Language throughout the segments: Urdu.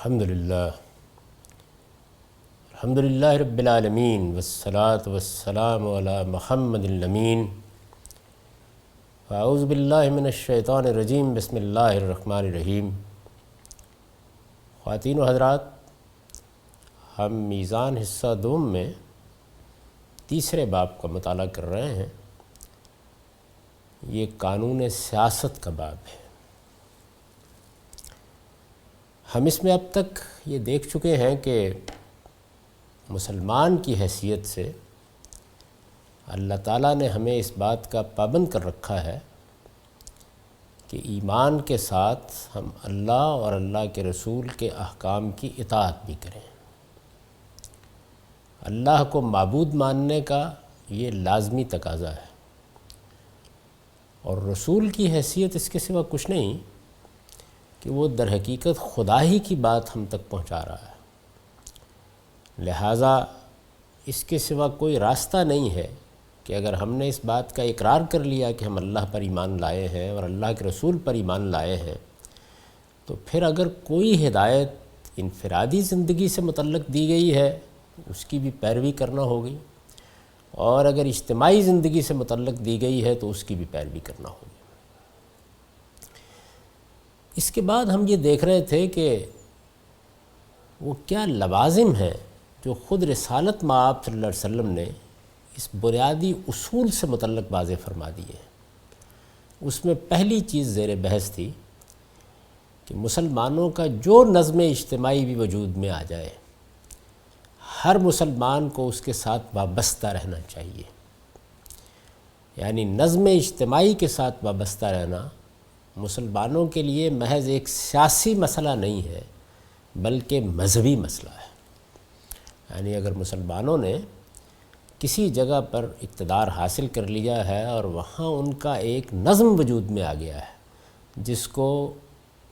الحمدللہ رب العالمین والصلاة والسلام علی محمد الامین اعوذ باللہ من الشیطان الرجیم بسم اللہ الرحمن الرحیم۔ خواتین و حضرات، ہم میزان حصہ دوم میں تیسرے باب کا مطالعہ کر رہے ہیں۔ یہ قانون سیاست کا باب ہے۔ ہم اس میں اب تک یہ دیکھ چکے ہیں کہ مسلمان کی حیثیت سے اللہ تعالیٰ نے ہمیں اس بات کا پابند کر رکھا ہے کہ ایمان کے ساتھ ہم اللہ اور اللہ کے رسول کے احکام کی اطاعت بھی کریں۔ اللہ کو معبود ماننے کا یہ لازمی تقاضا ہے، اور رسول کی حیثیت اس کے سوا کچھ نہیں کہ وہ در حقیقت خدا ہی کی بات ہم تک پہنچا رہا ہے۔ لہٰذا اس کے سوا کوئی راستہ نہیں ہے کہ اگر ہم نے اس بات کا اقرار کر لیا کہ ہم اللہ پر ایمان لائے ہیں اور اللہ کے رسول پر ایمان لائے ہیں، تو پھر اگر کوئی ہدایت انفرادی زندگی سے متعلق دی گئی ہے اس کی بھی پیروی کرنا ہوگی، اور اگر اجتماعی زندگی سے متعلق دی گئی ہے تو اس کی بھی پیروی کرنا ہوگی۔ اس کے بعد ہم یہ دیکھ رہے تھے کہ وہ کیا لوازم ہیں جو خود رسالت مآب صلی اللہ علیہ وسلم نے اس بنیادی اصول سے متعلق واضح فرما دیے ہیں۔ اس میں پہلی چیز زیر بحث تھی کہ مسلمانوں کا جو نظم اجتماعی بھی وجود میں آ جائے، ہر مسلمان کو اس کے ساتھ وابستہ رہنا چاہیے۔ یعنی نظم اجتماعی کے ساتھ وابستہ رہنا مسلمانوں کے لیے محض ایک سیاسی مسئلہ نہیں ہے بلکہ مذہبی مسئلہ ہے۔ یعنی اگر مسلمانوں نے کسی جگہ پر اقتدار حاصل کر لیا ہے اور وہاں ان کا ایک نظم وجود میں آ گیا ہے، جس کو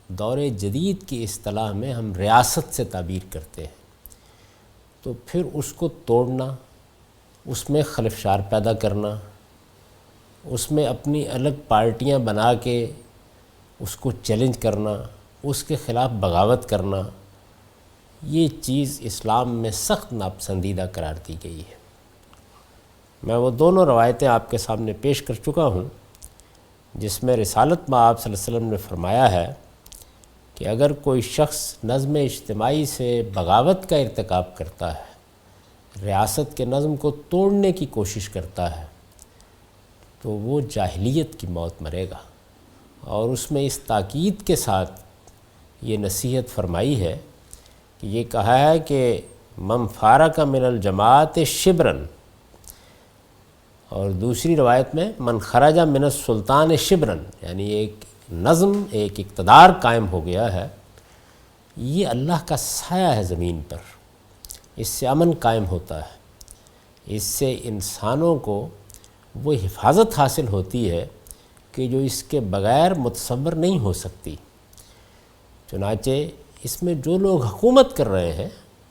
دور جدید کی اصطلاح میں ہم ریاست سے تعبیر کرتے ہیں، تو پھر اس کو توڑنا، اس میں خلفشار پیدا کرنا، اس میں اپنی الگ پارٹیاں بنا کے اس کو چیلنج کرنا، اس کے خلاف بغاوت کرنا، یہ چیز اسلام میں سخت ناپسندیدہ قرار دی گئی ہے۔ میں وہ دونوں روایتیں آپ کے سامنے پیش کر چکا ہوں جس میں رسالت مآب صلی اللہ علیہ وسلم نے فرمایا ہے کہ اگر کوئی شخص نظم اجتماعی سے بغاوت کا ارتکاب کرتا ہے، ریاست کے نظم کو توڑنے کی کوشش کرتا ہے، تو وہ جاہلیت کی موت مرے گا۔ اور اس میں اس تاکید کے ساتھ یہ نصیحت فرمائی ہے کہ یہ کہا ہے کہ من فارق من الجماعت شبرن، اور دوسری روایت میں من خرج من السلطان شبرن، یعنی ایک نظم، ایک اقتدار قائم ہو گیا ہے، یہ اللہ کا سایہ ہے زمین پر، اس سے امن قائم ہوتا ہے، اس سے انسانوں کو وہ حفاظت حاصل ہوتی ہے کہ جو اس کے بغیر متصور نہیں ہو سکتی۔ چنانچہ اس میں جو لوگ حکومت کر رہے ہیں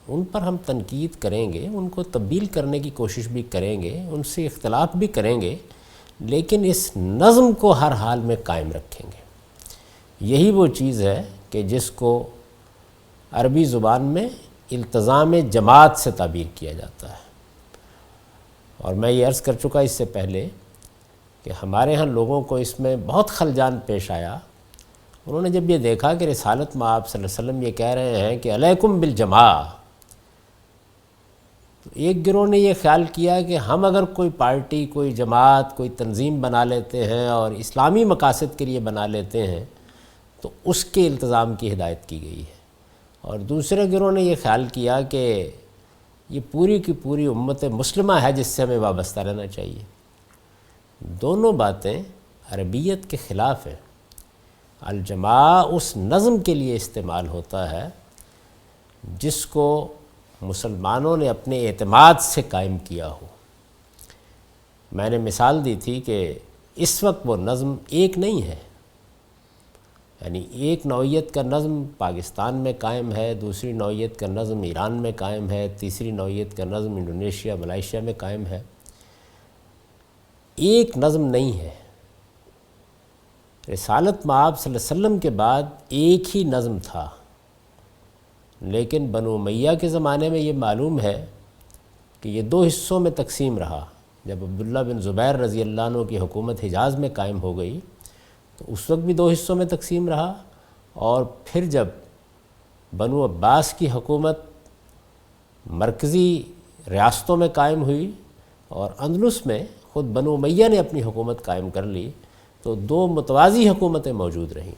ان پر ہم تنقید کریں گے، ان کو تبدیل کرنے کی کوشش بھی کریں گے، ان سے اختلاف بھی کریں گے، لیکن اس نظم کو ہر حال میں قائم رکھیں گے۔ یہی وہ چیز ہے کہ جس کو عربی زبان میں التزام جماعت سے تعبیر کیا جاتا ہے۔ اور میں یہ عرض کر چکا اس سے پہلے کہ ہمارے ہاں لوگوں کو اس میں بہت خلجان پیش آیا۔ انہوں نے جب یہ دیکھا کہ رسالت مآب صلی اللہ علیہ وسلم یہ کہہ رہے ہیں کہ علیکم بالجماع، تو ایک گروہ نے یہ خیال کیا کہ ہم اگر کوئی پارٹی، کوئی جماعت، کوئی تنظیم بنا لیتے ہیں اور اسلامی مقاصد کے لیے بنا لیتے ہیں تو اس کے التزام کی ہدایت کی گئی ہے، اور دوسرے گروہ نے یہ خیال کیا کہ یہ پوری کی پوری امت مسلمہ ہے جس سے ہمیں وابستہ رہنا چاہیے۔ دونوں باتیں عربیت کے خلاف ہیں۔ الجماع اس نظم کے لیے استعمال ہوتا ہے جس کو مسلمانوں نے اپنے اعتماد سے قائم کیا ہو۔ میں نے مثال دی تھی کہ اس وقت وہ نظم ایک نہیں ہے، یعنی ایک نوعیت کا نظم پاکستان میں قائم ہے، دوسری نوعیت کا نظم ایران میں قائم ہے، تیسری نوعیت کا نظم انڈونیشیا، ملائیشیا میں قائم ہے۔ ایک نظم نہیں ہے۔ رسالت مآب صلی اللہ علیہ وسلم کے بعد ایک ہی نظم تھا لیکن بنو امیہ کے زمانے میں یہ معلوم ہے کہ یہ دو حصوں میں تقسیم رہا۔ جب عبداللہ بن زبیر رضی اللہ عنہ کی حکومت حجاز میں قائم ہو گئی تو اس وقت بھی دو حصوں میں تقسیم رہا، اور پھر جب بنو عباس کی حکومت مرکزی ریاستوں میں قائم ہوئی اور اندلس میں خود بنو امیہ نے اپنی حکومت قائم کر لی، تو دو متوازی حکومتیں موجود رہیں۔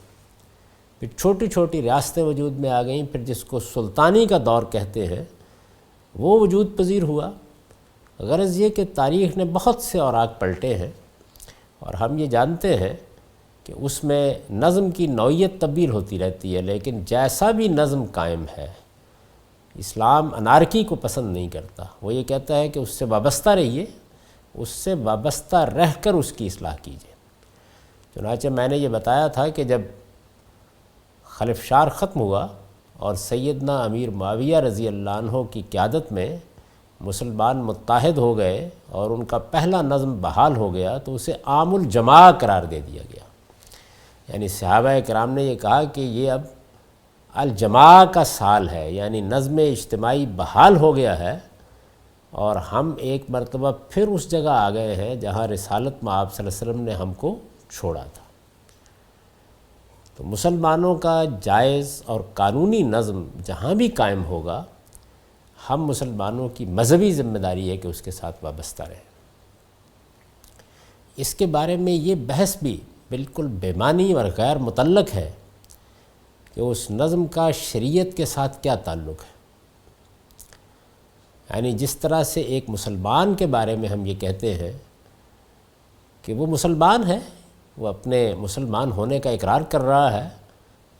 پھر چھوٹی چھوٹی ریاستیں وجود میں آ گئیں، پھر جس کو سلطانی کا دور کہتے ہیں وہ وجود پذیر ہوا۔ غرض یہ کہ تاریخ نے بہت سے اوراق پلٹے ہیں، اور ہم یہ جانتے ہیں کہ اس میں نظم کی نوعیت تبدیل ہوتی رہتی ہے، لیکن جیسا بھی نظم قائم ہے اسلام انارکی کو پسند نہیں کرتا۔ وہ یہ کہتا ہے کہ اس سے وابستہ رہیے، اس سے وابستہ رہ کر اس کی اصلاح کیجیے۔ چنانچہ میں نے یہ بتایا تھا کہ جب خلفشار ختم ہوا اور سیدنا امیر معاویہ رضی اللہ عنہ کی قیادت میں مسلمان متحد ہو گئے اور ان کا پہلا نظم بحال ہو گیا، تو اسے عام الجماع قرار دے دیا گیا۔ یعنی صحابہ کرام نے یہ کہا کہ یہ اب الجماع کا سال ہے، یعنی نظم اجتماعی بحال ہو گیا ہے، اور ہم ایک مرتبہ پھر اس جگہ آ گئے ہیں جہاں رسالت میں آپ صلی اللہ علیہ وسلم نے ہم کو چھوڑا تھا۔ تو مسلمانوں کا جائز اور قانونی نظم جہاں بھی قائم ہوگا، ہم مسلمانوں کی مذہبی ذمہ داری ہے کہ اس کے ساتھ وابستہ رہیں۔ اس کے بارے میں یہ بحث بھی بالکل بے معنی اور غیر متعلق ہے کہ اس نظم کا شریعت کے ساتھ کیا تعلق ہے۔ یعنی جس طرح سے ایک مسلمان کے بارے میں ہم یہ کہتے ہیں کہ وہ مسلمان ہے، وہ اپنے مسلمان ہونے کا اقرار کر رہا ہے،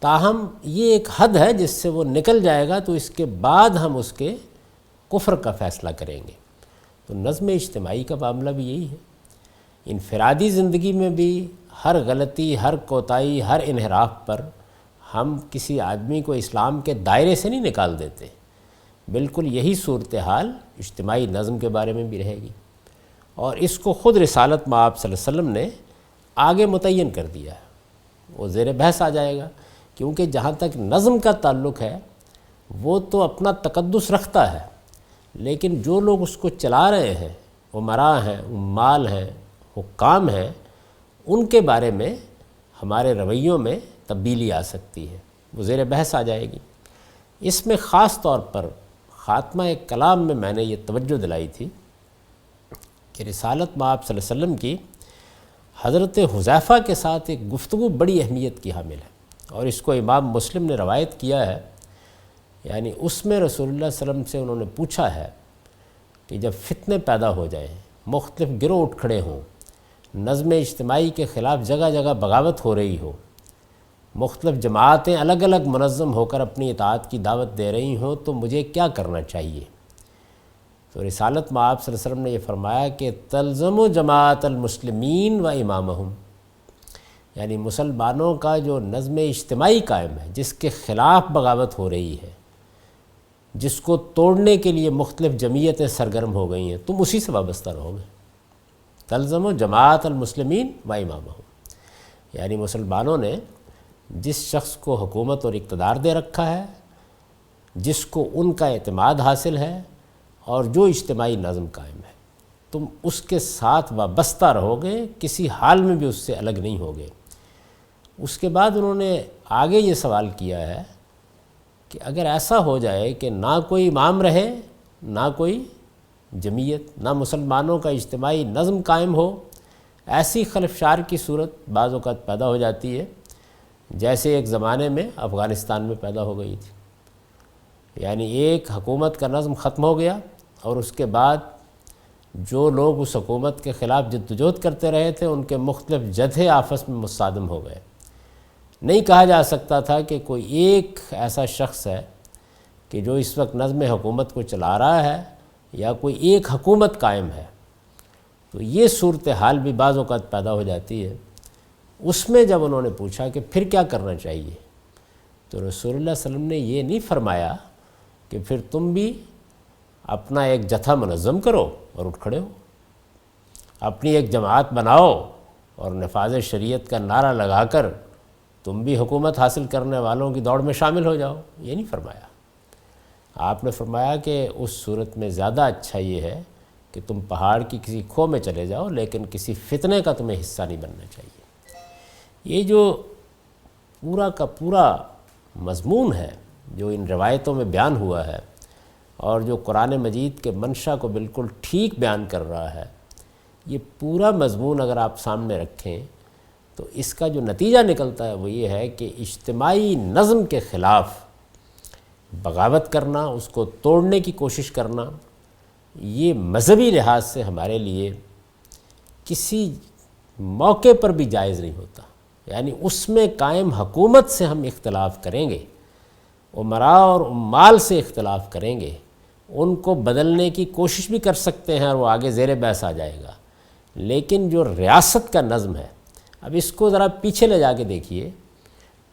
تاہم یہ ایک حد ہے جس سے وہ نکل جائے گا تو اس کے بعد ہم اس کے کفر کا فیصلہ کریں گے۔ تو نظم اجتماعی کا معاملہ بھی یہی ہے۔ انفرادی زندگی میں بھی ہر غلطی، ہر کوتاہی، ہر انحراف پر ہم کسی آدمی کو اسلام کے دائرے سے نہیں نکال دیتے۔ بالکل یہی صورتحال اجتماعی نظم کے بارے میں بھی رہے گی، اور اس کو خود رسالت مآب صلی اللہ علیہ وسلم نے آگے متعین کر دیا ہے۔ وہ زیر بحث آ جائے گا، کیونکہ جہاں تک نظم کا تعلق ہے وہ تو اپنا تقدس رکھتا ہے، لیکن جو لوگ اس کو چلا رہے ہیں، امراء ہیں، عمال ہیں، حکام ہیں، ان کے بارے میں ہمارے رویوں میں تبدیلی آ سکتی ہے، وہ زیر بحث آ جائے گی۔ اس میں خاص طور پر خاتمہ کلام میں نے یہ توجہ دلائی تھی کہ رسالت مآب صلی اللہ علیہ وسلم کی حضرت حذیفہ کے ساتھ ایک گفتگو بڑی اہمیت کی حامل ہے، اور اس کو امام مسلم نے روایت کیا ہے۔ یعنی اس میں رسول اللہ صلی اللہ علیہ وسلم سے انہوں نے پوچھا ہے کہ جب فتنے پیدا ہو جائیں، مختلف گروہ اٹھ کھڑے ہوں، نظم اجتماعی کے خلاف جگہ جگہ بغاوت ہو رہی ہو، مختلف جماعتیں الگ الگ منظم ہو کر اپنی اطاعت کی دعوت دے رہی ہوں، تو مجھے کیا کرنا چاہیے؟ تو رسالت مآب صلی اللہ علیہ وسلم نے یہ فرمایا کہ تلزم جماعت المسلمین و امامہم، یعنی مسلمانوں کا جو نظم اجتماعی قائم ہے، جس کے خلاف بغاوت ہو رہی ہے، جس کو توڑنے کے لیے مختلف جمعیتیں سرگرم ہو گئی ہیں، تم اسی سے وابستہ رہو گے۔ تلزم جماعت المسلمین و امامہم، یعنی مسلمانوں نے جس شخص کو حکومت اور اقتدار دے رکھا ہے، جس کو ان کا اعتماد حاصل ہے، اور جو اجتماعی نظم قائم ہے، تم اس کے ساتھ وابستہ رہو گے، کسی حال میں بھی اس سے الگ نہیں ہوگے۔ اس کے بعد انہوں نے آگے یہ سوال کیا ہے کہ اگر ایسا ہو جائے کہ نہ کوئی امام رہے، نہ کوئی جمعیت، نہ مسلمانوں کا اجتماعی نظم قائم ہو، ایسی خلفشار کی صورت بعض اوقات پیدا ہو جاتی ہے جیسے ایک زمانے میں افغانستان میں پیدا ہو گئی تھی۔ یعنی ایک حکومت کا نظم ختم ہو گیا، اور اس کے بعد جو لوگ اس حکومت کے خلاف جدوجہد کرتے رہے تھے ان کے مختلف جتھے آپس میں متصادم ہو گئے۔ نہیں کہا جا سکتا تھا کہ کوئی ایک ایسا شخص ہے کہ جو اس وقت نظم حکومت کو چلا رہا ہے، یا کوئی ایک حکومت قائم ہے۔ تو یہ صورتحال بھی بعض اوقات پیدا ہو جاتی ہے۔ اس میں جب انہوں نے پوچھا کہ پھر کیا کرنا چاہیے، تو رسول اللہ صلی اللہ علیہ وسلم نے یہ نہیں فرمایا کہ پھر تم بھی اپنا ایک جتھا منظم کرو اور اٹھ کھڑے ہو، اپنی ایک جماعت بناؤ اور نفاذ شریعت کا نعرہ لگا کر تم بھی حکومت حاصل کرنے والوں کی دوڑ میں شامل ہو جاؤ۔ یہ نہیں فرمایا۔ آپ نے فرمایا کہ اس صورت میں زیادہ اچھا یہ ہے کہ تم پہاڑ کی کسی کھو میں چلے جاؤ، لیکن کسی فتنے کا تمہیں حصہ نہیں بننا چاہیے۔ یہ جو پورا کا پورا مضمون ہے جو ان روایتوں میں بیان ہوا ہے، اور جو قرآن مجید کے منشا کو بالکل ٹھیک بیان کر رہا ہے، یہ پورا مضمون اگر آپ سامنے رکھیں تو اس کا جو نتیجہ نکلتا ہے وہ یہ ہے کہ اجتماعی نظم کے خلاف بغاوت کرنا، اس کو توڑنے کی کوشش کرنا، یہ مذہبی لحاظ سے ہمارے لیے کسی موقع پر بھی جائز نہیں ہوتا۔ یعنی اس میں قائم حکومت سے ہم اختلاف کریں گے، امراء اور عمال سے اختلاف کریں گے، ان کو بدلنے کی کوشش بھی کر سکتے ہیں اور وہ آگے زیر بحث آ جائے گا، لیکن جو ریاست کا نظم ہے، اب اس کو ذرا پیچھے لے جا کے دیکھیے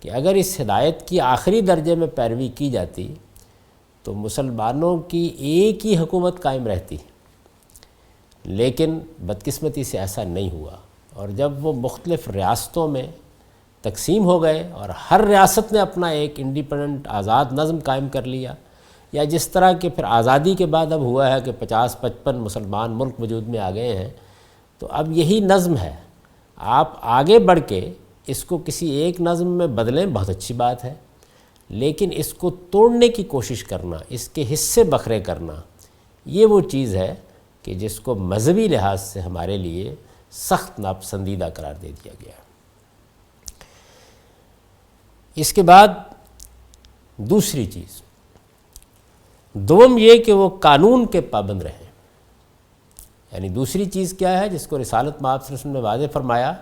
کہ اگر اس ہدایت کی آخری درجے میں پیروی کی جاتی تو مسلمانوں کی ایک ہی حکومت قائم رہتی، لیکن بدقسمتی سے ایسا نہیں ہوا، اور جب وہ مختلف ریاستوں میں تقسیم ہو گئے اور ہر ریاست نے اپنا ایک انڈیپینڈنٹ آزاد نظم قائم کر لیا، یا جس طرح کہ پھر آزادی کے بعد اب ہوا ہے کہ 50-55 مسلمان ملک وجود میں آ گئے ہیں، تو اب یہی نظم ہے۔ آپ آگے بڑھ کے اس کو کسی ایک نظم میں بدلیں، بہت اچھی بات ہے، لیکن اس کو توڑنے کی کوشش کرنا، اس کے حصے بکھرے کرنا، یہ وہ چیز ہے کہ جس کو مذہبی لحاظ سے ہمارے لیے سخت ناپسندیدہ قرار دے دیا گیا۔ اس کے بعد دوسری چیز، دوم یہ کہ وہ قانون کے پابند رہیں۔ یعنی دوسری چیز کیا ہے جس کو رسالت مآب صلی اللہ علیہ وسلم نے واضح فرمایا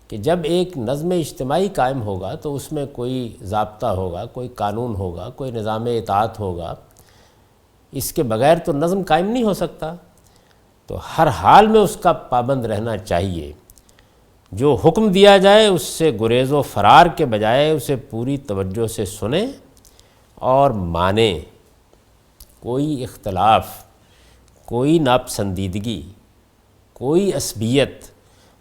کہ جب ایک نظم اجتماعی قائم ہوگا تو اس میں کوئی ضابطہ ہوگا، کوئی قانون ہوگا، کوئی نظام اطاعت ہوگا، اس کے بغیر تو نظم قائم نہیں ہو سکتا، تو ہر حال میں اس کا پابند رہنا چاہیے۔ جو حکم دیا جائے اس سے گریز و فرار کے بجائے اسے پوری توجہ سے سنیں اور مانیں۔ کوئی اختلاف، کوئی ناپسندیدگی، کوئی عصبیت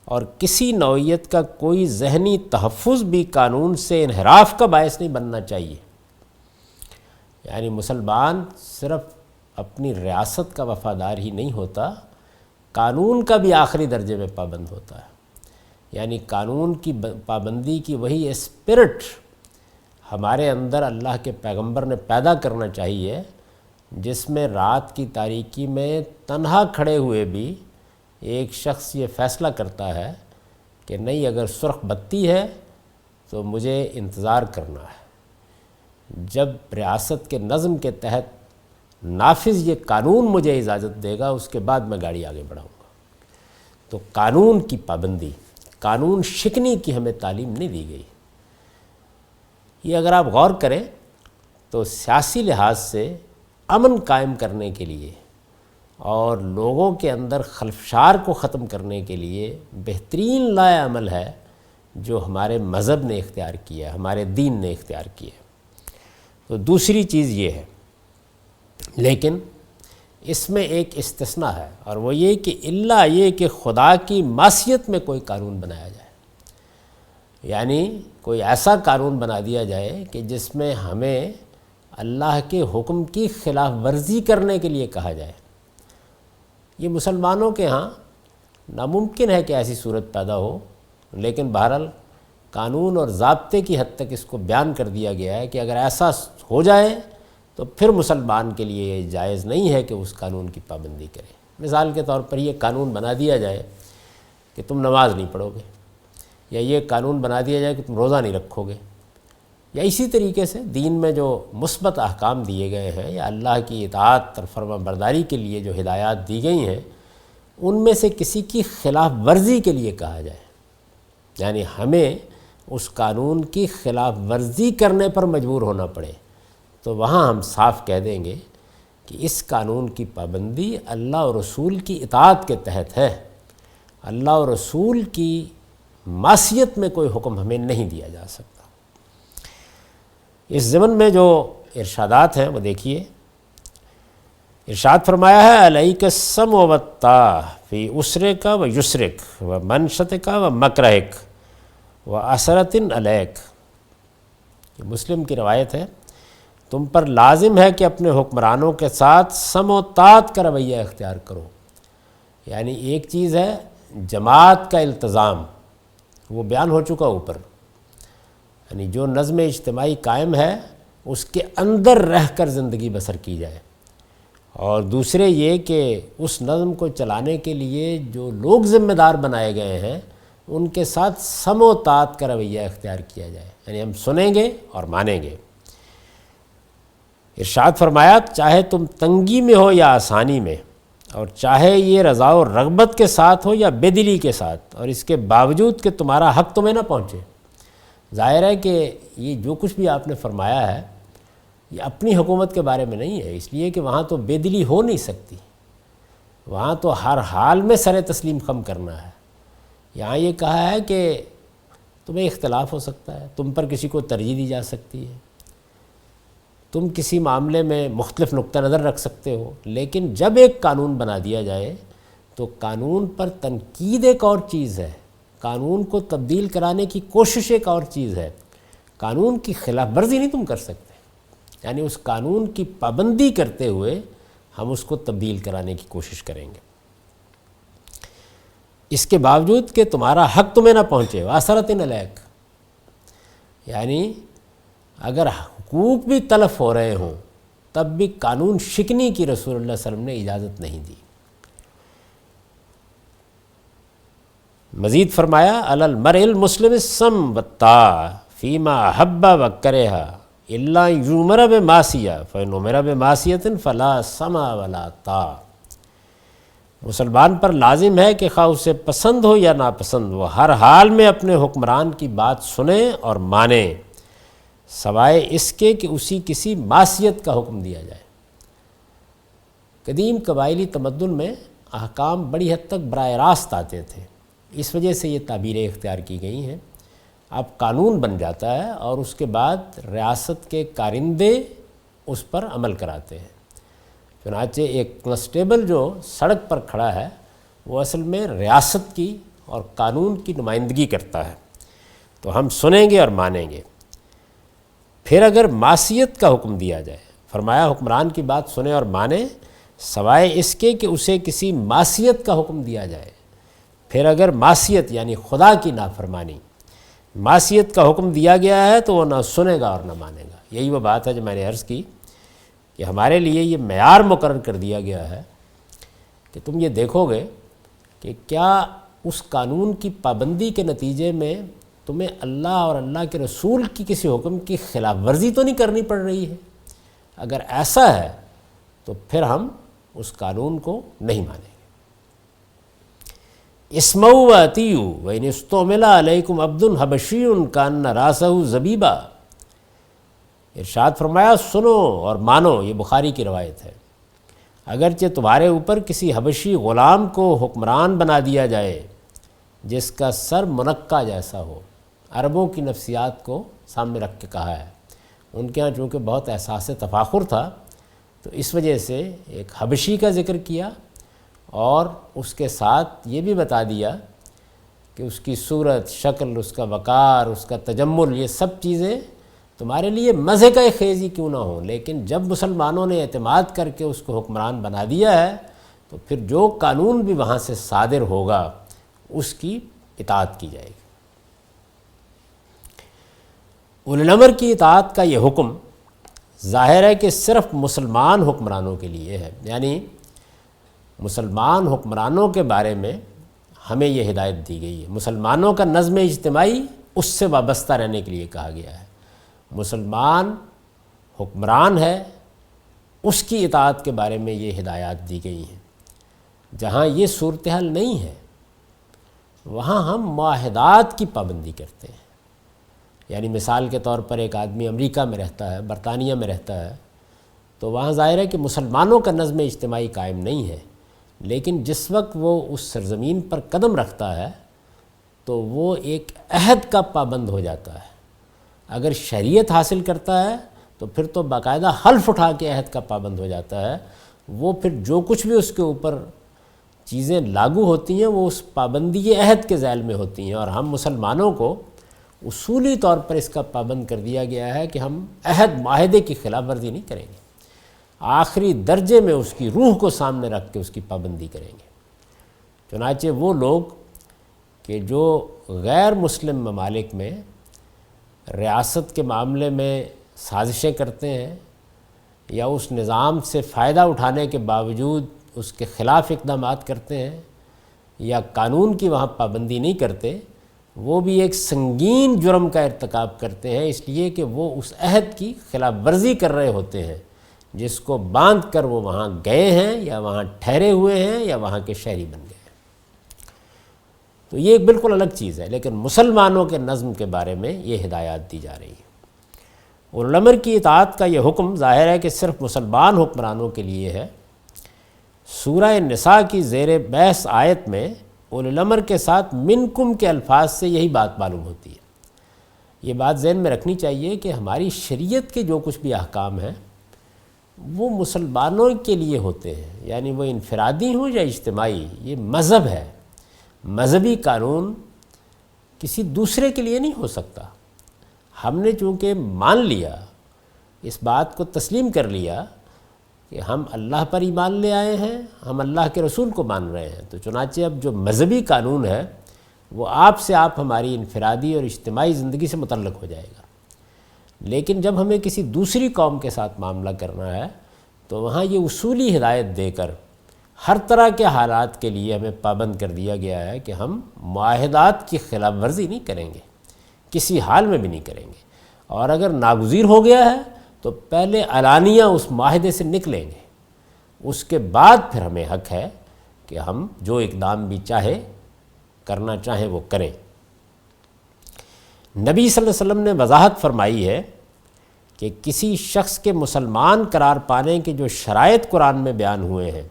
اور کسی نوعیت کا کوئی ذہنی تحفظ بھی قانون سے انحراف کا باعث نہیں بننا چاہیے۔ یعنی مسلمان صرف اپنی ریاست کا وفادار ہی نہیں ہوتا، قانون کا بھی آخری درجے میں پابند ہوتا ہے۔ یعنی قانون کی پابندی کی وہی اسپرٹ ہمارے اندر اللہ کے پیغمبر نے پیدا کرنا چاہیے، جس میں رات کی تاریکی میں تنہا کھڑے ہوئے بھی ایک شخص یہ فیصلہ کرتا ہے کہ نہیں، اگر سرخ بتی ہے تو مجھے انتظار کرنا ہے، جب ریاست کے نظم کے تحت نافذ یہ قانون مجھے اجازت دے گا اس کے بعد میں گاڑی آگے بڑھاؤں گا۔ تو قانون کی پابندی، قانون شکنی کی ہمیں تعلیم نہیں دی گئی۔ یہ اگر آپ غور کریں تو سیاسی لحاظ سے امن قائم کرنے کے لیے اور لوگوں کے اندر خلفشار کو ختم کرنے کے لیے بہترین لائحہ عمل ہے جو ہمارے مذہب نے اختیار کیا ہے، ہمارے دین نے اختیار کیا ہے۔ تو دوسری چیز یہ ہے، لیکن اس میں ایک استثناء ہے، اور وہ یہ کہ الا یہ کہ خدا کی معصیت میں کوئی قانون بنایا جائے، یعنی کوئی ایسا قانون بنا دیا جائے کہ جس میں ہمیں اللہ کے حکم کی خلاف ورزی کرنے کے لیے کہا جائے۔ یہ مسلمانوں کے ہاں ناممکن ہے کہ ایسی صورت پیدا ہو، لیکن بہرحال قانون اور ضابطے کی حد تک اس کو بیان کر دیا گیا ہے کہ اگر ایسا ہو جائے تو پھر مسلمان کے لیے یہ جائز نہیں ہے کہ اس قانون کی پابندی کرے۔ مثال کے طور پر یہ قانون بنا دیا جائے کہ تم نماز نہیں پڑھو گے، یا یہ قانون بنا دیا جائے کہ تم روزہ نہیں رکھو گے، یا اسی طریقے سے دین میں جو مثبت احکام دیے گئے ہیں یا اللہ کی اطاعت اور فرما برداری کے لیے جو ہدایات دی گئی ہیں، ان میں سے کسی کی خلاف ورزی کے لیے کہا جائے، یعنی ہمیں اس قانون کی خلاف ورزی کرنے پر مجبور ہونا پڑے، تو وہاں ہم صاف کہہ دیں گے کہ اس قانون کی پابندی اللہ اور رسول کی اطاعت کے تحت ہے۔ اللہ اور رسول کی معصیت میں کوئی حکم ہمیں نہیں دیا جا سکتا۔ اس ضمن میں جو ارشادات ہیں وہ دیکھیے، ارشاد فرمایا ہے علیک السمع والطاعہ فی عسرک و یسرک و منشطک و مکرہک و عثرۃ علیک۔ یہ مسلم کی روایت ہے، تم پر لازم ہے کہ اپنے حکمرانوں کے ساتھ سم و طاعت کا رویہ اختیار کرو۔ یعنی ایک چیز ہے جماعت کا التزام، وہ بیان ہو چکا اوپر، یعنی جو نظم اجتماعی قائم ہے اس کے اندر رہ کر زندگی بسر کی جائے، اور دوسرے یہ کہ اس نظم کو چلانے کے لیے جو لوگ ذمہ دار بنائے گئے ہیں ان کے ساتھ سم و طاعت کا رویہ اختیار کیا جائے، یعنی ہم سنیں گے اور مانیں گے۔ ارشاد فرمایا چاہے تم تنگی میں ہو یا آسانی میں، اور چاہے یہ رضا و رغبت کے ساتھ ہو یا بے دلی کے ساتھ، اور اس کے باوجود کہ تمہارا حق تمہیں نہ پہنچے۔ ظاہر ہے کہ یہ جو کچھ بھی آپ نے فرمایا ہے یہ اپنی حکومت کے بارے میں نہیں ہے، اس لیے کہ وہاں تو بے دلی ہو نہیں سکتی، وہاں تو ہر حال میں سر تسلیم خم کرنا ہے۔ یہاں یہ کہا ہے کہ تمہیں اختلاف ہو سکتا ہے، تم پر کسی کو ترجیح دی جا سکتی ہے، تم کسی معاملے میں مختلف نقطہ نظر رکھ سکتے ہو، لیکن جب ایک قانون بنا دیا جائے تو قانون پر تنقید ایک اور چیز ہے، قانون کو تبدیل کرانے کی کوشش ایک اور چیز ہے۔ قانون کی خلاف ورزی نہیں تم کر سکتے، یعنی اس قانون کی پابندی کرتے ہوئے ہم اس کو تبدیل کرانے کی کوشش کریں گے، اس کے باوجود کہ تمہارا حق تمہیں نہ پہنچے۔ وَأَثَرَةٍ عَلَيْكَ، یعنی اگر حقوق بھی تلف ہو رہے ہوں تب بھی قانون شکنی کی رسول اللہ صلی اللہ علیہ وسلم نے اجازت نہیں دی۔ مزید فرمایا علی المرء المسلم السم والطاعۃ فیما احب وکرہ الا یؤمر بمعصیہ فإن أمر بمعصیۃ فلا سمع ولا طاعۃ۔ مسلمان پر لازم ہے کہ خواہ اسے پسند ہو یا ناپسند وہ ہر حال میں اپنے حکمران کی بات سنے اور مانے، سوائے اس کے کہ اسی کسی معصیت کا حکم دیا جائے۔ قدیم قبائلی تمدن میں احکام بڑی حد تک براہ راست آتے تھے، اس وجہ سے یہ تعبیریں اختیار کی گئی ہیں۔ اب قانون بن جاتا ہے اور اس کے بعد ریاست کے کارندے اس پر عمل کراتے ہیں۔ چنانچہ ایک کنسٹیبل جو سڑک پر کھڑا ہے وہ اصل میں ریاست کی اور قانون کی نمائندگی کرتا ہے، تو ہم سنیں گے اور مانیں گے۔ پھر اگر معصیت کا حکم دیا جائے، فرمایا حکمران کی بات سنیں اور مانیں سوائے اس کے کہ اسے کسی معصیت کا حکم دیا جائے۔ پھر اگر معصیت یعنی خدا کی نافرمانی، معصیت کا حکم دیا گیا ہے تو وہ نہ سنے گا اور نہ مانے گا۔ یہی وہ بات ہے جو میں نے عرض کی کہ ہمارے لیے یہ معیار مقرر کر دیا گیا ہے کہ تم یہ دیکھو گے کہ کیا اس قانون کی پابندی کے نتیجے میں تمہیں اللہ اور اللہ کے رسول کی کسی حکم کی خلاف ورزی تو نہیں کرنی پڑ رہی ہے۔ اگر ایسا ہے تو پھر ہم اس قانون کو نہیں مانیں گے۔ اسمعوا واطیعوا وان استعمل علیکم عبد حبشی کان راسہ زبیبا۔ ارشاد فرمایا سنو اور مانو، یہ بخاری کی روایت ہے، اگرچہ تمہارے اوپر کسی حبشی غلام کو حکمران بنا دیا جائے جس کا سر منقع جیسا ہو۔ عربوں کی نفسیات کو سامنے رکھ کے کہا ہے، ان کے ہاں چونکہ بہت احساس تفاخر تھا تو اس وجہ سے ایک حبشی کا ذکر کیا، اور اس کے ساتھ یہ بھی بتا دیا کہ اس کی صورت، شکل، اس کا وقار، اس کا تجمل، یہ سب چیزیں تمہارے لیے مزے کا خیز ہی کیوں نہ ہوں، لیکن جب مسلمانوں نے اعتماد کر کے اس کو حکمران بنا دیا ہے تو پھر جو قانون بھی وہاں سے صادر ہوگا اس کی اطاعت کی جائے گی۔ اولی الامر کی اطاعت کا یہ حکم ظاہر ہے کہ صرف مسلمان حکمرانوں کے لیے ہے، یعنی مسلمان حکمرانوں کے بارے میں ہمیں یہ ہدایت دی گئی ہے۔ مسلمانوں کا نظم اجتماعی اس سے وابستہ رہنے کے لیے کہا گیا ہے۔ مسلمان حکمران ہے، اس کی اطاعت کے بارے میں یہ ہدایات دی گئی ہیں۔ جہاں یہ صورتحال نہیں ہے وہاں ہم معاہدات کی پابندی کرتے ہیں۔ یعنی مثال کے طور پر ایک آدمی امریکہ میں رہتا ہے، برطانیہ میں رہتا ہے، تو وہاں ظاہر ہے کہ مسلمانوں کا نظم اجتماعی قائم نہیں ہے، لیکن جس وقت وہ اس سرزمین پر قدم رکھتا ہے تو وہ ایک عہد کا پابند ہو جاتا ہے۔ اگر شریعت حاصل کرتا ہے تو پھر تو باقاعدہ حلف اٹھا کے عہد کا پابند ہو جاتا ہے، وہ پھر جو کچھ بھی اس کے اوپر چیزیں لاگو ہوتی ہیں وہ اس پابندی عہد کے ذیل میں ہوتی ہیں، اور ہم مسلمانوں کو اصولی طور پر اس کا پابند کر دیا گیا ہے کہ ہم عہد معاہدے کی خلاف ورزی نہیں کریں گے، آخری درجے میں اس کی روح کو سامنے رکھ کے اس کی پابندی کریں گے۔ چنانچہ وہ لوگ کہ جو غیر مسلم ممالک میں ریاست کے معاملے میں سازشیں کرتے ہیں یا اس نظام سے فائدہ اٹھانے کے باوجود اس کے خلاف اقدامات کرتے ہیں یا قانون کی وہاں پابندی نہیں کرتے، وہ بھی ایک سنگین جرم کا ارتکاب کرتے ہیں، اس لیے کہ وہ اس عہد کی خلاف ورزی کر رہے ہوتے ہیں جس کو باندھ کر وہ وہاں گئے ہیں یا وہاں ٹھہرے ہوئے ہیں یا وہاں کے شہری بن گئے ہیں۔ تو یہ ایک بالکل الگ چیز ہے، لیکن مسلمانوں کے نظم کے بارے میں یہ ہدایات دی جا رہی ہیں۔ اولو الامر کی اطاعت کا یہ حکم ظاہر ہے کہ صرف مسلمان حکمرانوں کے لیے ہے۔ سورہ نساء کی زیر بحث آیت میں اولو الامر کے ساتھ منکم کے الفاظ سے یہی بات معلوم ہوتی ہے۔ یہ بات ذہن میں رکھنی چاہیے کہ ہماری شریعت کے جو کچھ بھی احکام ہیں وہ مسلمانوں کے لیے ہوتے ہیں، یعنی وہ انفرادی ہوں یا اجتماعی، یہ مذہب ہے۔ مذہبی قانون کسی دوسرے کے لیے نہیں ہو سکتا۔ ہم نے چونکہ مان لیا، اس بات کو تسلیم کر لیا کہ ہم اللہ پر ایمان لے آئے ہیں، ہم اللہ کے رسول کو مان رہے ہیں، تو چنانچہ اب جو مذہبی قانون ہے وہ آپ سے آپ ہماری انفرادی اور اجتماعی زندگی سے متعلق ہو جائے گا۔ لیکن جب ہمیں کسی دوسری قوم کے ساتھ معاملہ کرنا ہے تو وہاں یہ اصولی ہدایت دے کر ہر طرح کے حالات کے لیے ہمیں پابند کر دیا گیا ہے کہ ہم معاہدات کی خلاف ورزی نہیں کریں گے، کسی حال میں بھی نہیں کریں گے، اور اگر ناگزیر ہو گیا ہے تو پہلے علانیہ اس معاہدے سے نکلیں گے، اس کے بعد پھر ہمیں حق ہے کہ ہم جو اقدام بھی کرنا چاہیں وہ کریں۔ نبی صلی اللہ علیہ وسلم نے وضاحت فرمائی ہے کہ کسی شخص کے مسلمان قرار پانے کے جو شرائط قرآن میں بیان ہوئے ہیں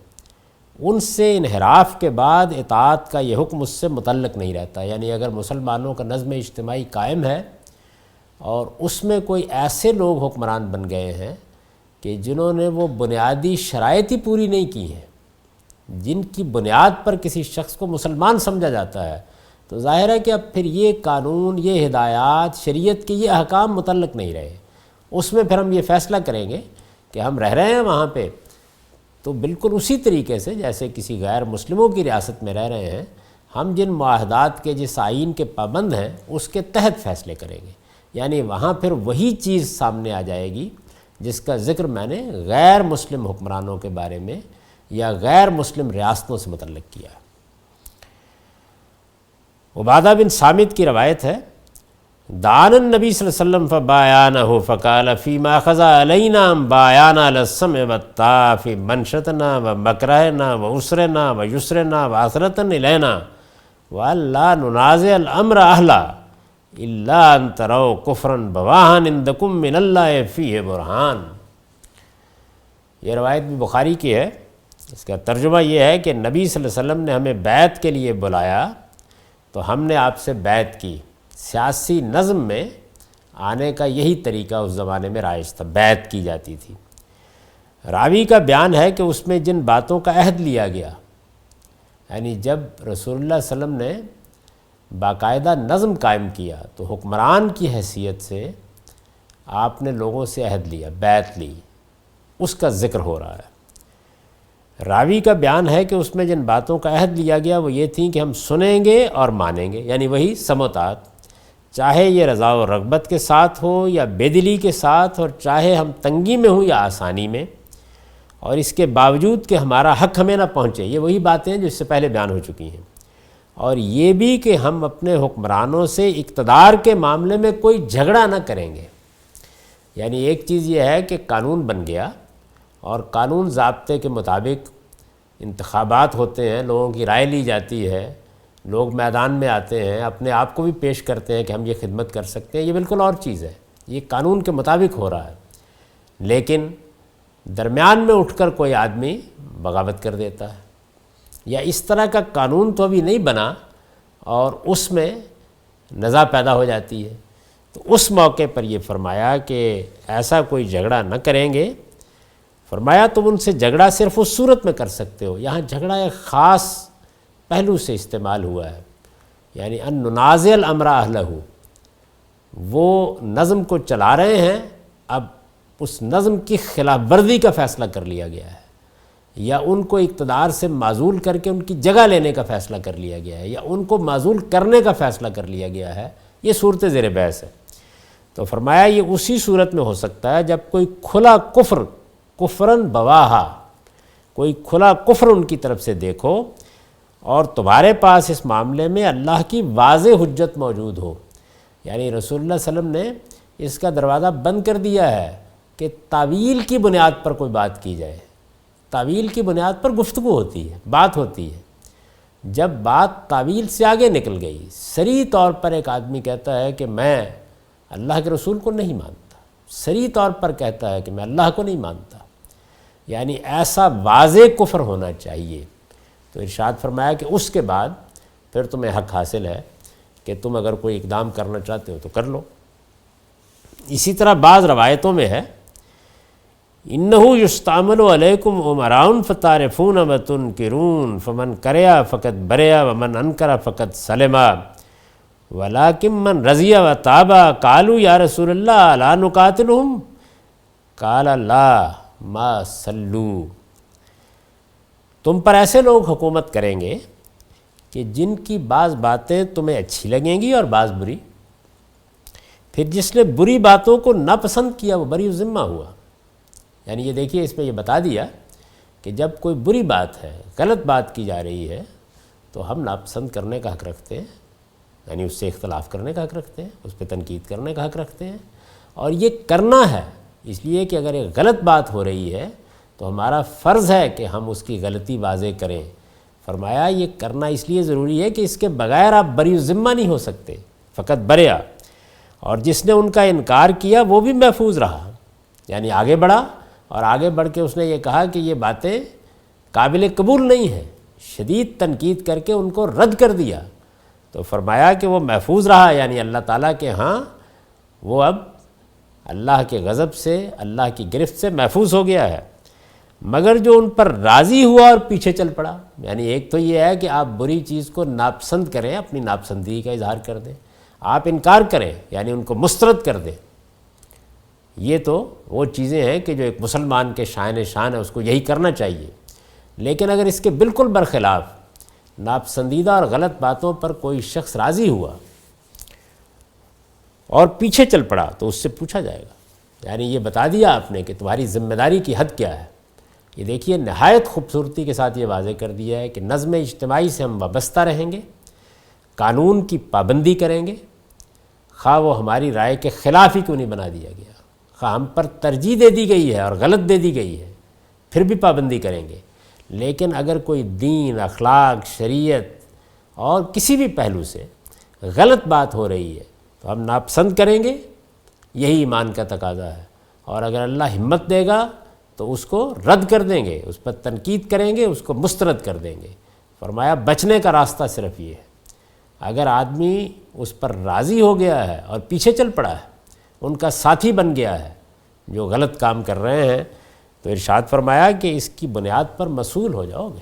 ان سے انحراف کے بعد اطاعت کا یہ حکم اس سے متعلق نہیں رہتا۔ یعنی اگر مسلمانوں کا نظم اجتماعی قائم ہے اور اس میں کوئی ایسے لوگ حکمران بن گئے ہیں کہ جنہوں نے وہ بنیادی شرائط ہی پوری نہیں کی ہیں جن کی بنیاد پر کسی شخص کو مسلمان سمجھا جاتا ہے، تو ظاہر ہے کہ اب پھر یہ قانون، یہ ہدایات، شریعت کے یہ احکام متعلق نہیں رہے۔ اس میں پھر ہم یہ فیصلہ کریں گے کہ ہم رہ رہے ہیں وہاں پہ تو بالکل اسی طریقے سے جیسے کسی غیر مسلموں کی ریاست میں رہ رہے ہیں، ہم جن معاہدات کے جس آئین کے پابند ہیں اس کے تحت فیصلے کریں گے۔ یعنی وہاں پھر وہی چیز سامنے آ جائے گی جس کا ذکر میں نے غیر مسلم حکمرانوں کے بارے میں یا غیر مسلم ریاستوں سے متعلق کیا۔ عبادہ بن صامت کی روایت ہے، دعان النبی صلی اللہ علیہ وسلم فبایانہ فقال فیما خضا علینا بایانہ للسمع والطاعہ فی منشتنا ومکرہنا وعسرنا ویسرنا وعثرتن الینا وَأَلَّا نُنَازِعَ الْأَمْرَ أَهْلَهُ إِلَّا أَن تَرَوْا كُفْرًا بَوَاحًا عِندَكُم مِّنَ اللَّهِ فِيهِ بُرْهَانٌ۔ یہ روایت بھی بخاری کی ہے۔ اس کا ترجمہ یہ ہے کہ نبی صلی اللہ علیہ وسلم نے ہمیں بیعت کے لیے بلایا تو ہم نے آپ سے بیعت کی۔ سیاسی نظم میں آنے کا یہی طریقہ اس زمانے میں رائج تھا، بیعت کی جاتی تھی۔ راوی کا بیان ہے کہ اس میں جن باتوں کا عہد لیا گیا، یعنی جب رسول اللہ صلی اللہ علیہ وسلم نے باقاعدہ نظم قائم کیا تو حکمران کی حیثیت سے آپ نے لوگوں سے عہد لیا، بیعت لی، اس کا ذکر ہو رہا ہے۔ راوی کا بیان ہے کہ اس میں جن باتوں کا عہد لیا گیا وہ یہ تھیں کہ ہم سنیں گے اور مانیں گے، یعنی وہی سمعت، چاہے یہ رضا و رغبت کے ساتھ ہو یا بے دلی کے ساتھ، اور چاہے ہم تنگی میں ہوں یا آسانی میں، اور اس کے باوجود کہ ہمارا حق ہمیں نہ پہنچے۔ یہ وہی باتیں ہیں جو اس سے پہلے بیان ہو چکی ہیں۔ اور یہ بھی کہ ہم اپنے حکمرانوں سے اقتدار کے معاملے میں کوئی جھگڑا نہ کریں گے۔ یعنی ایک چیز یہ ہے کہ قانون بن گیا اور قانون ضابطے کے مطابق انتخابات ہوتے ہیں، لوگوں کی رائے لی جاتی ہے، لوگ میدان میں آتے ہیں، اپنے آپ کو بھی پیش کرتے ہیں کہ ہم یہ خدمت کر سکتے ہیں، یہ بالکل اور چیز ہے، یہ قانون کے مطابق ہو رہا ہے۔ لیکن درمیان میں اٹھ کر کوئی آدمی بغاوت کر دیتا ہے، یا اس طرح کا قانون تو ابھی نہیں بنا اور اس میں نزاع پیدا ہو جاتی ہے، تو اس موقع پر یہ فرمایا کہ ایسا کوئی جھگڑا نہ کریں گے۔ فرمایا تم ان سے جھگڑا صرف اس صورت میں کر سکتے ہو، یہاں جھگڑا ایک خاص پہلو سے استعمال ہوا ہے، یعنی ان ننازع الامر اہلہ، وہ نظم کو چلا رہے ہیں، اب اس نظم کی خلاف ورزی کا فیصلہ کر لیا گیا ہے، یا ان کو اقتدار سے معزول کر کے ان کی جگہ لینے کا فیصلہ کر لیا گیا ہے، یا ان کو معزول کرنے کا فیصلہ کر لیا گیا ہے، یہ صورت زیر بحث ہے۔ تو فرمایا یہ اسی صورت میں ہو سکتا ہے جب کوئی کھلا کفر، کفرن بواہا، کوئی کھلا کفر ان کی طرف سے دیکھو اور تمہارے پاس اس معاملے میں اللہ کی واضح حجت موجود ہو۔ یعنی رسول اللہ صلی اللہ علیہ وسلم نے اس کا دروازہ بند کر دیا ہے کہ تعویل کی بنیاد پر کوئی بات کی جائے، تعویل کی بنیاد پر گفتگو ہوتی ہے، بات ہوتی ہے۔ جب بات تعویل سے آگے نکل گئی، صریح طور پر ایک آدمی کہتا ہے کہ میں اللہ کے رسول کو نہیں مانتا، صریح طور پر کہتا ہے کہ میں اللہ کو نہیں مانتا، یعنی ایسا واضح کفر ہونا چاہیے، تو ارشاد فرمایا کہ اس کے بعد پھر تمہیں حق حاصل ہے کہ تم اگر کوئی اقدام کرنا چاہتے ہو تو کر لو۔ اسی طرح بعض روایتوں میں ہے انہو یستعمل علیکم عمراء فتعرفون وتنکرون فمن کریا فقد بریا ومن انکر فقد سلما ولکن من رضی وتابا قالوا یا رسول اللہ لا نقاتلہم قال لا ما صلوا۔ تم پر ایسے لوگ حکومت کریں گے کہ جن کی بعض باتیں تمہیں اچھی لگیں گی اور بعض بری، پھر جس نے بری باتوں کو ناپسند کیا وہ بری ذمہ ہوا۔ یعنی یہ دیکھیے اس میں یہ بتا دیا کہ جب کوئی بری بات ہے، غلط بات کی جا رہی ہے، تو ہم ناپسند کرنے کا حق رکھتے ہیں، یعنی اس سے اختلاف کرنے کا حق رکھتے ہیں، اس پہ تنقید کرنے کا حق رکھتے ہیں، اور یہ کرنا ہے اس لیے کہ اگر ایک غلط بات ہو رہی ہے تو ہمارا فرض ہے کہ ہم اس کی غلطی واضح کریں۔ فرمایا یہ کرنا اس لیے ضروری ہے کہ اس کے بغیر آپ بری ذمہ نہیں ہو سکتے، فقط بریا، اور جس نے ان کا انکار کیا وہ بھی محفوظ رہا، یعنی آگے بڑھا اور آگے بڑھ کے اس نے یہ کہا کہ یہ باتیں قابل قبول نہیں ہیں، شدید تنقید کر کے ان کو رد کر دیا، تو فرمایا کہ وہ محفوظ رہا، یعنی اللہ تعالیٰ کے ہاں وہ اب اللہ کے غضب سے، اللہ کی گرفت سے محفوظ ہو گیا ہے۔ مگر جو ان پر راضی ہوا اور پیچھے چل پڑا، یعنی ایک تو یہ ہے کہ آپ بری چیز کو ناپسند کریں، اپنی ناپسندی کا اظہار کر دیں، آپ انکار کریں یعنی ان کو مسترد کر دیں، یہ تو وہ چیزیں ہیں کہ جو ایک مسلمان کے شان ہے، اس کو یہی کرنا چاہیے۔ لیکن اگر اس کے بالکل برخلاف ناپسندیدہ اور غلط باتوں پر کوئی شخص راضی ہوا اور پیچھے چل پڑا تو اس سے پوچھا جائے گا، یعنی یہ بتا دیا آپ نے کہ تمہاری ذمہ داری کی حد کیا ہے۔ یہ دیکھیے نہایت خوبصورتی کے ساتھ یہ واضح کر دیا ہے کہ نظم اجتماعی سے ہم وابستہ رہیں گے، قانون کی پابندی کریں گے، خواہ وہ ہماری رائے کے خلاف ہی کیوں نہیں بنا دیا گیا، خواہ ہم پر ترجیح دے دی گئی ہے اور غلط دے دی گئی ہے، پھر بھی پابندی کریں گے۔ لیکن اگر کوئی دین، اخلاق، شریعت اور کسی بھی پہلو سے غلط بات ہو رہی ہے تو ہم ناپسند کریں گے، یہی ایمان کا تقاضا ہے، اور اگر اللہ ہمت دے گا تو اس کو رد کر دیں گے، اس پر تنقید کریں گے، اس کو مسترد کر دیں گے۔ فرمایا بچنے کا راستہ صرف یہ ہے، اگر آدمی اس پر راضی ہو گیا ہے اور پیچھے چل پڑا ہے، ان کا ساتھی بن گیا ہے جو غلط کام کر رہے ہیں، تو ارشاد فرمایا کہ اس کی بنیاد پر مسئول ہو جاؤ گے۔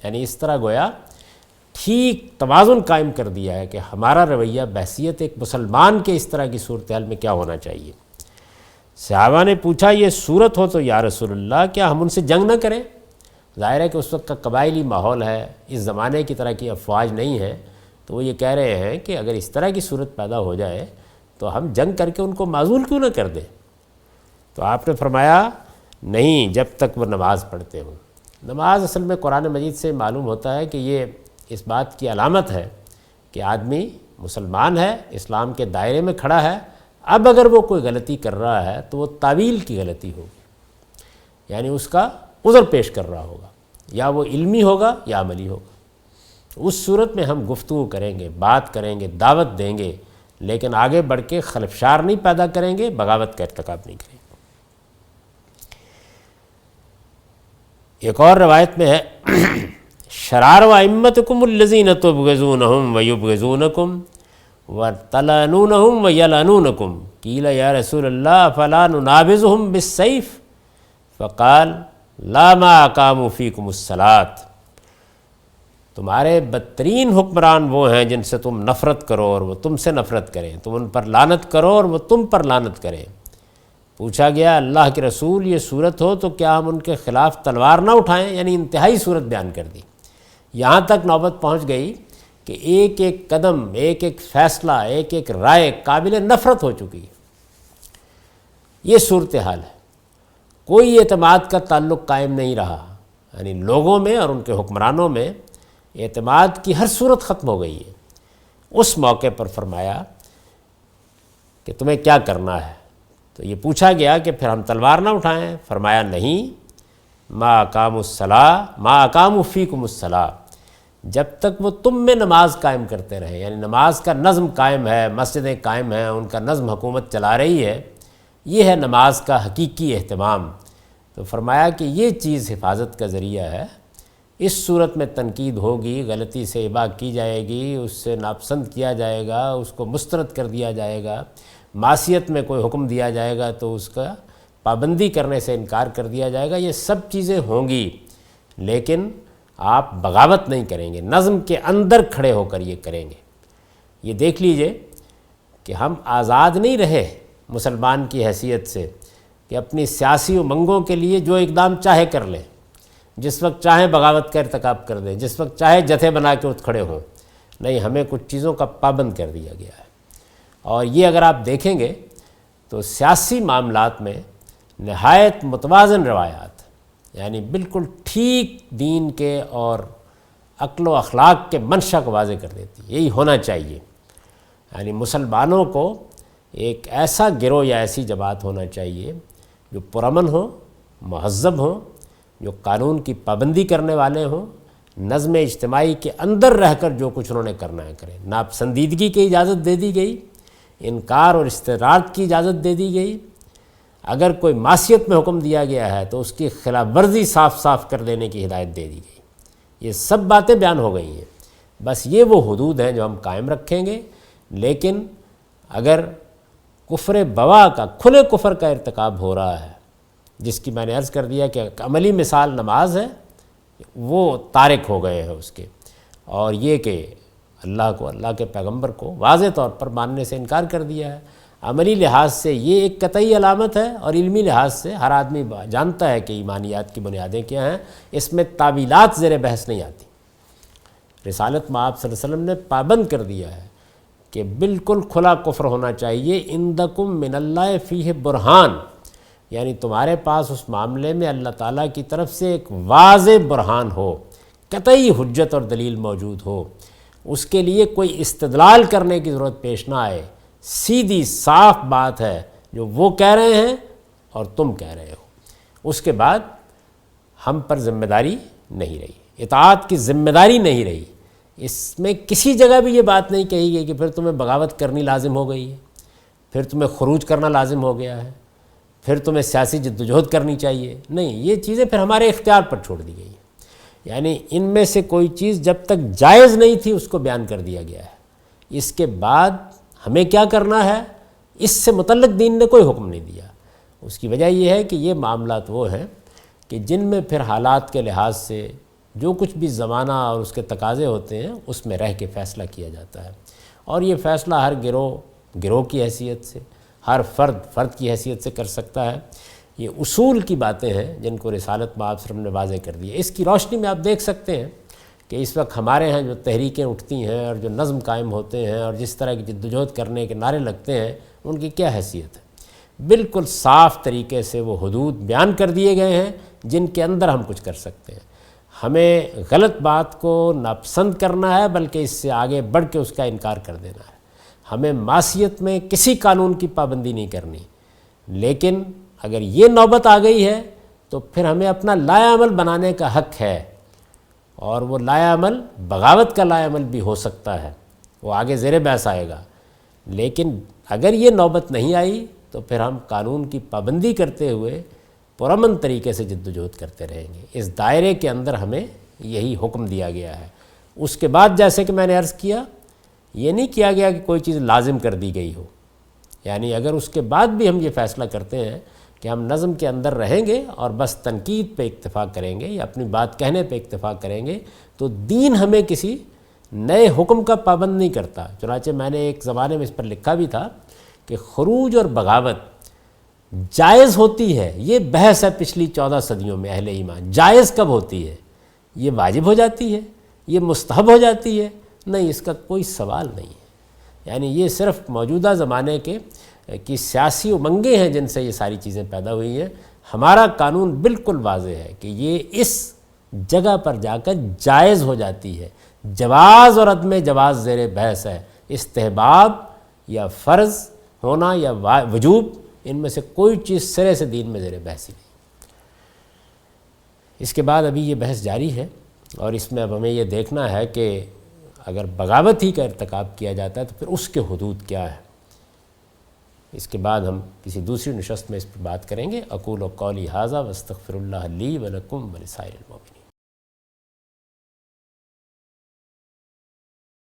یعنی اس طرح گویا ٹھیک توازن قائم کر دیا ہے کہ ہمارا رویہ بحیثیت ایک مسلمان کے اس طرح کی صورتحال میں کیا ہونا چاہیے۔ صحابہ نے پوچھا یہ صورت ہو تو یا رسول اللہ کیا ہم ان سے جنگ نہ کریں؟ ظاہر ہے کہ اس وقت کا قبائلی ماحول ہے، اس زمانے کی طرح کی افواج نہیں ہے، تو وہ یہ کہہ رہے ہیں کہ اگر اس طرح کی صورت پیدا ہو جائے تو ہم جنگ کر کے ان کو معزول کیوں نہ کر دیں؟ تو آپ نے فرمایا نہیں، جب تک وہ نماز پڑھتے ہوں۔ نماز اصل میں قرآن مجید سے معلوم ہوتا ہے کہ یہ اس بات کی علامت ہے کہ آدمی مسلمان ہے، اسلام کے دائرے میں کھڑا ہے۔ اب اگر وہ کوئی غلطی کر رہا ہے تو وہ تعویل کی غلطی ہوگی، یعنی اس کا عذر پیش کر رہا ہوگا، یا وہ علمی ہوگا یا عملی ہوگا۔ اس صورت میں ہم گفتگو کریں گے، بات کریں گے، دعوت دیں گے، لیکن آگے بڑھ کے خلفشار نہیں پیدا کریں گے، بغاوت کا ارتکاب نہیں کریں گے۔ ایک اور روایت میں ہے شرار و ائمتکم الذین تبغضونہم ویبغضونکم وتلعنونہم ویلعنونکم قیل یا رسول اللہ فلا ننابذہم بالسیف فقال لا ما اقاموا فیکم الصلاۃ۔ تمہارے بدترین حکمران وہ ہیں جن سے تم نفرت کرو اور وہ تم سے نفرت کریں، تم ان پر لعنت کرو اور وہ تم پر لعنت کریں۔ پوچھا گیا اللہ کے رسول یہ صورت ہو تو کیا ہم ان کے خلاف تلوار نہ اٹھائیں؟ یعنی انتہائی صورت بیان کر دی۔ یہاں تک نوبت پہنچ گئی کہ ایک ایک قدم، ایک ایک فیصلہ، ایک ایک رائے قابل نفرت ہو چکی ہے۔ یہ صورتحال ہے، کوئی اعتماد کا تعلق قائم نہیں رہا، یعنی لوگوں میں اور ان کے حکمرانوں میں اعتماد کی ہر صورت ختم ہو گئی ہے۔ اس موقع پر فرمایا کہ تمہیں کیا کرنا ہے؟ تو یہ پوچھا گیا کہ پھر ہم تلوار نہ اٹھائیں؟ فرمایا نہیں، ما اقاموا الصلاۃ ما اقاموا فیکم الصلاۃ، جب تک وہ تم میں نماز قائم کرتے رہیں، یعنی نماز کا نظم قائم ہے، مسجدیں قائم ہیں، ان کا نظم حکومت چلا رہی ہے، یہ ہے نماز کا حقیقی اہتمام۔ تو فرمایا کہ یہ چیز حفاظت کا ذریعہ ہے۔ اس صورت میں تنقید ہوگی، غلطی سے اباء کی جائے گی، اس سے ناپسند کیا جائے گا، اس کو مسترد کر دیا جائے گا، معصیت میں کوئی حکم دیا جائے گا تو اس کا پابندی کرنے سے انکار کر دیا جائے گا، یہ سب چیزیں ہوں گی، لیکن آپ بغاوت نہیں کریں گے، نظم کے اندر کھڑے ہو کر یہ کریں گے۔ یہ دیکھ لیجئے کہ ہم آزاد نہیں رہے مسلمان کی حیثیت سے کہ اپنی سیاسی امنگوں کے لیے جو اقدام چاہے کر لیں، جس وقت چاہیں بغاوت کا ارتکاب کر دیں، جس وقت چاہے جتھے بنا کے اٹھ کھڑے ہوں۔ نہیں، ہمیں کچھ چیزوں کا پابند کر دیا گیا ہے۔ اور یہ اگر آپ دیکھیں گے تو سیاسی معاملات میں نہایت متوازن روایات، یعنی بالکل ٹھیک دین کے اور عقل و اخلاق کے منشا کو واضح کر دیتی ہے۔ یہی ہونا چاہیے، یعنی مسلمانوں کو ایک ایسا گروہ یا ایسی جماعت ہونا چاہیے جو پرامن ہو، مہذب ہوں، جو قانون کی پابندی کرنے والے ہوں، نظم اجتماعی کے اندر رہ کر جو کچھ انہوں نے کرنا ہے کریں۔ ناپسندیدگی کی اجازت دے دی گئی، انکار اور استراد کی اجازت دے دی گئی، اگر کوئی معصیت میں حکم دیا گیا ہے تو اس کی خلاف ورزی صاف صاف کر دینے کی ہدایت دے دی گئی۔ یہ سب باتیں بیان ہو گئی ہیں، بس یہ وہ حدود ہیں جو ہم قائم رکھیں گے۔ لیکن اگر کفر بوا کا، کھلے کفر کا ارتکاب ہو رہا ہے، جس کی میں نے عرض کر دیا کہ عملی مثال نماز ہے، وہ تارک ہو گئے ہیں اس کے، اور یہ کہ اللہ کو، اللہ کے پیغمبر کو واضح طور پر ماننے سے انکار کر دیا ہے۔ عملی لحاظ سے یہ ایک قطعی علامت ہے، اور علمی لحاظ سے ہر آدمی جانتا ہے کہ ایمانیات کی بنیادیں کیا ہیں، اس میں تعویلات زیر بحث نہیں آتی۔ رسالت میں آپ صلی اللہ علیہ وسلم نے پابند کر دیا ہے کہ بالکل کھلا کفر ہونا چاہیے۔ عندکم من اللہ فیہ برہان، یعنی تمہارے پاس اس معاملے میں اللہ تعالیٰ کی طرف سے ایک واضح برہان ہو، قطعی حجت اور دلیل موجود ہو، اس کے لیے کوئی استدلال کرنے کی ضرورت پیش نہ آئے، سیدھی صاف بات ہے جو وہ کہہ رہے ہیں اور تم کہہ رہے ہو۔ اس کے بعد ہم پر ذمہ داری نہیں رہی، اطاعت کی ذمہ داری نہیں رہی۔ اس میں کسی جگہ بھی یہ بات نہیں کہی گئی کہ پھر تمہیں بغاوت کرنی لازم ہو گئی ہے، پھر تمہیں خروج کرنا لازم ہو گیا ہے، پھر تمہیں سیاسی جدوجہد کرنی چاہیے۔ نہیں، یہ چیزیں پھر ہمارے اختیار پر چھوڑ دی گئی ہیں۔ یعنی ان میں سے کوئی چیز جب تک جائز نہیں تھی اس کو بیان کر دیا گیا ہے، اس کے بعد ہمیں کیا کرنا ہے اس سے متعلق دین نے کوئی حکم نہیں دیا۔ اس کی وجہ یہ ہے کہ یہ معاملات وہ ہیں کہ جن میں پھر حالات کے لحاظ سے جو کچھ بھی زمانہ اور اس کے تقاضے ہوتے ہیں اس میں رہ کے فیصلہ کیا جاتا ہے، اور یہ فیصلہ ہر گروہ کی حیثیت سے، ہر فرد کی حیثیت سے کر سکتا ہے۔ یہ اصول کی باتیں ہیں جن کو رسالت میں آپ صلی اللہ علیہ وسلم نے واضح کر دیا۔ اس کی روشنی میں آپ دیکھ سکتے ہیں کہ اس وقت ہمارے ہاں جو تحریکیں اٹھتی ہیں اور جو نظم قائم ہوتے ہیں اور جس طرح کی جدوجہد کرنے کے نعرے لگتے ہیں، ان کی کیا حیثیت ہے۔ بالکل صاف طریقے سے وہ حدود بیان کر دیے گئے ہیں جن کے اندر ہم کچھ کر سکتے ہیں۔ ہمیں غلط بات کو ناپسند کرنا ہے بلکہ اس سے آگے بڑھ کے اس کا انکار کر دینا ہے۔ ہمیں معصیت میں کسی قانون کی پابندی نہیں کرنی، لیکن اگر یہ نوبت آ گئی ہے تو پھر ہمیں اپنا لایا عمل بنانے کا حق ہے، اور وہ لایا عمل بغاوت کا لایا عمل بھی ہو سکتا ہے، وہ آگے زیر بحث آئے گا۔ لیکن اگر یہ نوبت نہیں آئی تو پھر ہم قانون کی پابندی کرتے ہوئے پرامن طریقے سے جدوجہد کرتے رہیں گے۔ اس دائرے کے اندر ہمیں یہی حکم دیا گیا ہے۔ اس کے بعد جیسے کہ میں نے عرض کیا، یہ نہیں کیا گیا کہ کوئی چیز لازم کر دی گئی ہو، یعنی اگر اس کے بعد بھی ہم یہ فیصلہ کرتے ہیں کہ ہم نظم کے اندر رہیں گے اور بس تنقید پہ اکتفا کریں گے یا اپنی بات کہنے پہ اکتفا کریں گے تو دین ہمیں کسی نئے حکم کا پابند نہیں کرتا۔ چنانچہ میں نے ایک زمانے میں اس پر لکھا بھی تھا کہ خروج اور بغاوت جائز ہوتی ہے، یہ بحث ہے پچھلی 14 صدیوں میں اہل ایمان۔ جائز کب ہوتی ہے؟ یہ واجب ہو جاتی ہے، یہ مستحب ہو جاتی ہے؟ نہیں، اس کا کوئی سوال نہیں ہے۔ یعنی یہ صرف موجودہ زمانے کی سیاسی امنگیں ہیں جن سے یہ ساری چیزیں پیدا ہوئی ہیں۔ ہمارا قانون بالکل واضح ہے کہ یہ اس جگہ پر جا کر جائز ہو جاتی ہے۔ جواز اور عدم جواز زیر بحث ہے، استحباب یا فرض ہونا یا وجوب، ان میں سے کوئی چیز سرے سے دین میں زیر بحث ہی نہیں۔ اس کے بعد ابھی یہ بحث جاری ہے اور اس میں اب ہمیں یہ دیکھنا ہے کہ اگر بغاوت ہی کا ارتکاب کیا جاتا ہے تو پھر اس کے حدود کیا ہے۔ اس کے بعد ہم کسی دوسری نشست میں اس پر بات کریں گے۔ اقول قولی ھذا واستغفر اللہ لی ولکم ولسائر المؤمنین۔